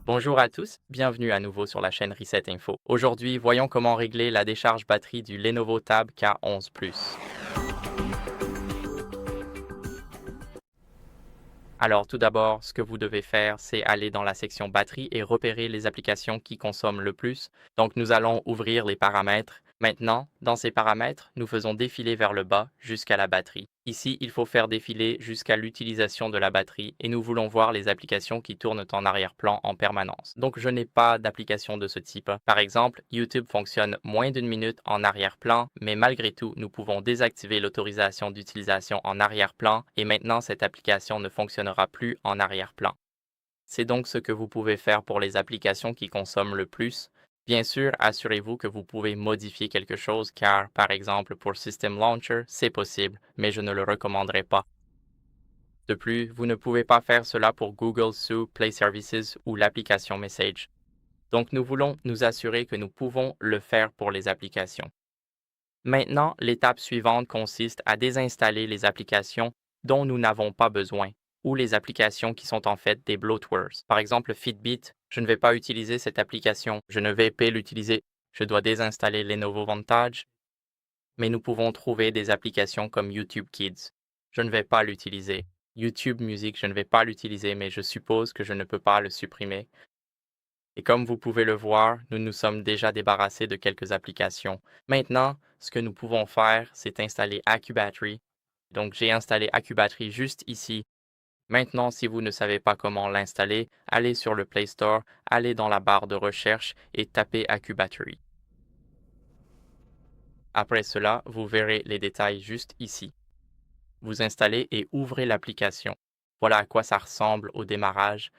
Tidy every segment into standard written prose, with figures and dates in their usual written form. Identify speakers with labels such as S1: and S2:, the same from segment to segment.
S1: Bonjour à tous, bienvenue à nouveau sur la chaîne Reset Info. Aujourd'hui, voyons comment régler la décharge batterie du Lenovo Tab K11 Plus. Alors tout d'abord, ce que vous devez faire, c'est aller dans la section batterie et repérer les applications qui consomment le plus. Donc nous allons ouvrir les paramètres. Maintenant, dans ces paramètres, nous faisons défiler vers le bas jusqu'à la batterie. Ici, il faut faire défiler jusqu'à l'utilisation de la batterie et nous voulons voir les applications qui tournent en arrière-plan en permanence. Donc je n'ai pas d'application de ce type. Par exemple, YouTube fonctionne moins d'une minute en arrière-plan, mais malgré tout, nous pouvons désactiver l'autorisation d'utilisation en arrière-plan et maintenant cette application ne fonctionnera plus en arrière-plan. C'est donc ce que vous pouvez faire pour les applications qui consomment le plus. Bien sûr, assurez-vous que vous pouvez modifier quelque chose car, par exemple, pour System Launcher, c'est possible, mais je ne le recommanderais pas. De plus, vous ne pouvez pas faire cela pour Google sous Play Services ou l'application Message. Donc, nous voulons nous assurer que nous pouvons le faire pour les applications. Maintenant, l'étape suivante consiste à désinstaller les applications dont nous n'avons pas besoin ou les applications qui sont en fait des bloatwares. Par exemple, Fitbit, je ne vais pas utiliser cette application, je ne vais pas l'utiliser, je dois désinstaller Lenovo Vantage, mais nous pouvons trouver des applications comme YouTube Kids. Je ne vais pas l'utiliser. YouTube Music, je ne vais pas l'utiliser, mais je suppose que je ne peux pas le supprimer. Et comme vous pouvez le voir, nous nous sommes déjà débarrassés de quelques applications. Maintenant, ce que nous pouvons faire, c'est installer AccuBattery. Donc, j'ai installé AccuBattery juste ici. Maintenant, si vous ne savez pas comment l'installer, allez sur le Play Store, allez dans la barre de recherche et tapez AccuBattery. Après cela, vous verrez les détails juste ici. Vous installez et ouvrez l'application. Voilà à quoi ça ressemble au démarrage.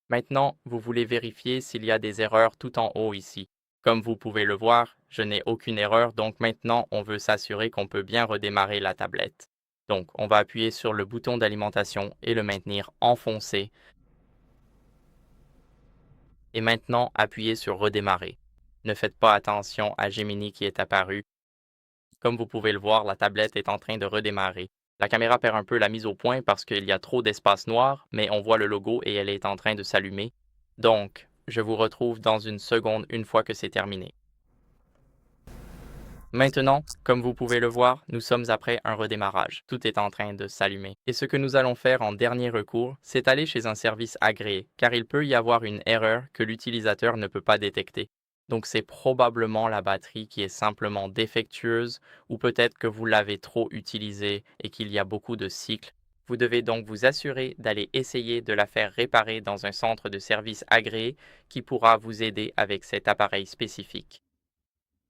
S1: Maintenant, vous voulez vérifier s'il y a des erreurs tout en haut ici. Comme vous pouvez le voir, je n'ai aucune erreur, donc maintenant on veut s'assurer qu'on peut bien redémarrer la tablette. Donc, on va appuyer sur le bouton d'alimentation et le maintenir enfoncé. Et maintenant, appuyez sur redémarrer. Ne faites pas attention à Gemini qui est apparu. Comme vous pouvez le voir, la tablette est en train de redémarrer. La caméra perd un peu la mise au point parce qu'il y a trop d'espace noir, mais on voit le logo et elle est en train de s'allumer. Donc, je vous retrouve dans une seconde une fois que c'est terminé. Maintenant, comme vous pouvez le voir, nous sommes après un redémarrage. Tout est en train de s'allumer. Et ce que nous allons faire en dernier recours, c'est aller chez un service agréé, car il peut y avoir une erreur que l'utilisateur ne peut pas détecter. Donc c'est probablement la batterie qui est simplement défectueuse ou peut-être que vous l'avez trop utilisée et qu'il y a beaucoup de cycles. Vous devez donc vous assurer d'aller essayer de la faire réparer dans un centre de service agréé qui pourra vous aider avec cet appareil spécifique.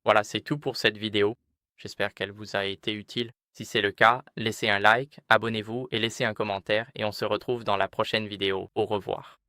S1: Voilà, c'est tout pour cette vidéo. J'espère qu'elle vous a été utile. Si c'est le cas, laissez un like, abonnez-vous et laissez un commentaire et on se retrouve dans la prochaine vidéo. Au revoir.